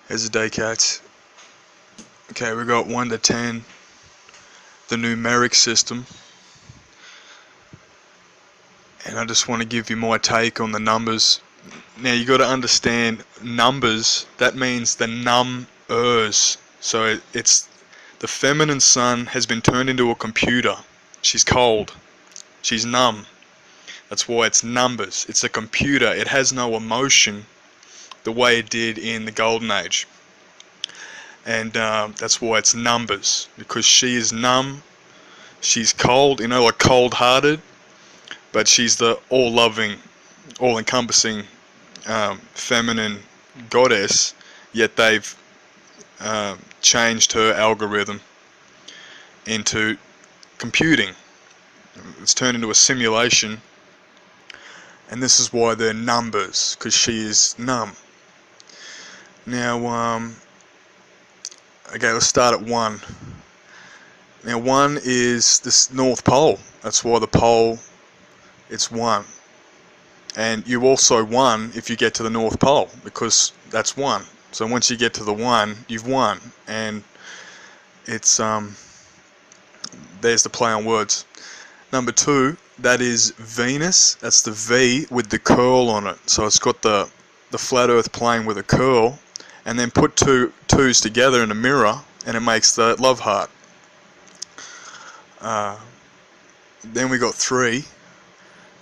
Here's the DECODED. Okay, we got 1 to 10, the numeric system. And I just want to give you my take on the numbers. Now you got to understand numbers, that means the numbers. So it's the feminine sun has been turned into a computer. She's cold. She's numb. That's why it's numbers. It's a computer. It has no emotion the way it did in the golden age. And that's why it's numbers, because she is numb. She's cold, like cold-hearted, but she's the all-loving, all-encompassing feminine goddess, yet they've changed her algorithm into computing. It's turned into a simulation, and this is why they're numbers, because she is numb. Now, okay, let's start at 1. Now 1 is this North Pole. That's why the pole, it's 1. And you also won if you get to the North Pole, because that's 1. So once you get to the 1, you've won. And it's there's the play on words. Number 2, that is Venus. That's the V with the curl on it. So it's got the flat earth plane with a curl. And then put two twos together in a mirror, and it makes the love heart. Then we got 3,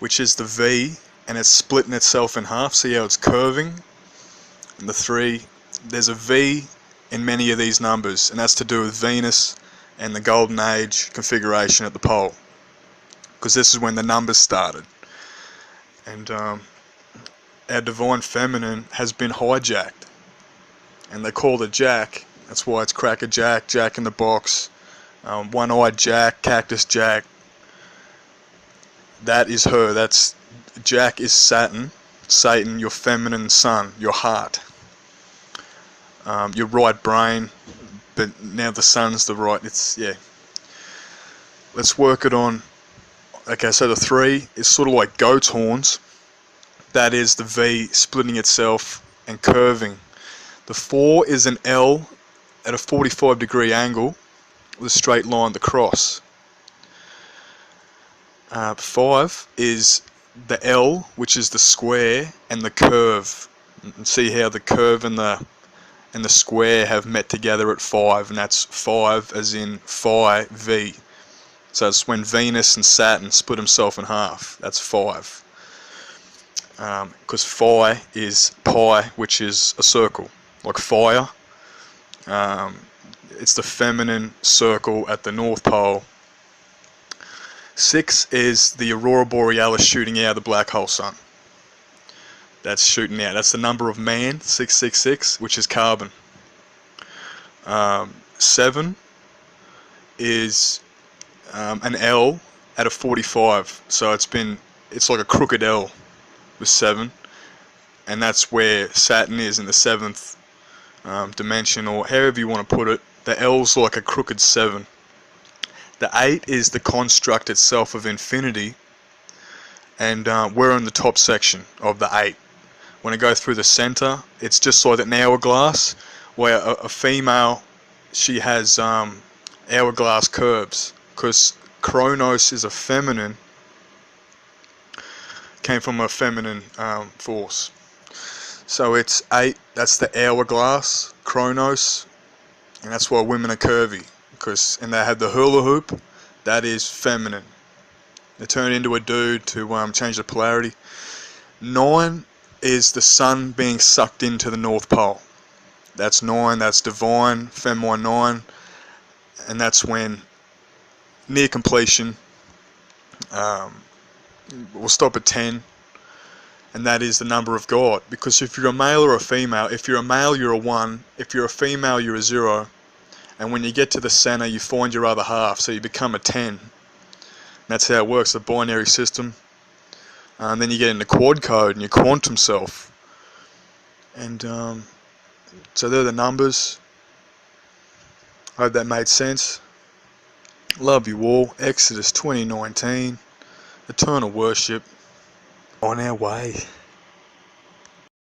which is the V, and it's splitting itself in half. See how it's curving? And the 3, there's a V in many of these numbers, and that's to do with Venus and the golden age configuration at the pole, because this is when the numbers started. And our divine feminine has been hijacked. And they call it Jack. That's why it's Cracker Jack, Jack in the Box, One-Eyed Jack, Cactus Jack. That is her. That's Jack is Saturn, your feminine sun, your heart, your right brain. But now the sun's the right. Yeah. Let's work it on. Okay, so the 3 is sort of like goat's horns. That is the V splitting itself and curving. The 4 is an L at a 45-degree angle with a straight line to cross. 5 is the L, which is the square, and the curve. And see how the curve and the square have met together at 5, and that's 5 as in Phi V. So it's when Venus and Saturn split himself in half. That's 5. Because Phi is pi, which is a circle. Like fire. It's the feminine circle at the North Pole. 6 is the Aurora Borealis shooting out of the black hole sun. That's shooting out. That's the number of man, 666, which is carbon. 7 is an L at a 45. So it's like a crooked L with 7. And that's where Saturn is in the 7th dimension, or however you want to put it. The L's like a crooked 7. The 8 is the construct itself of infinity, and we're in the top section of the 8. When I go through the center, it's just like an hourglass, where a female, she has hourglass curves, because Kronos is a feminine, came from a feminine force. So it's 8, that's the hourglass, Kronos, and that's why women are curvy, and they have the hula hoop, that is feminine. They turn into a dude to change the polarity. 9 is the sun being sucked into the North Pole. That's 9, that's divine, feminine 9, and that's when, near completion, we'll stop at 10. And that is the number of God. Because if you're a male or a female, if you're a male, you're a 1. If you're a female, you're a 0. And when you get to the center, you find your other half. So you become a 10. And that's how it works, the binary system. And then you get into quad code and your quantum self. And so they're the numbers. I hope that made sense. Love you all. Exodus 20:19. Eternal worship. On our way.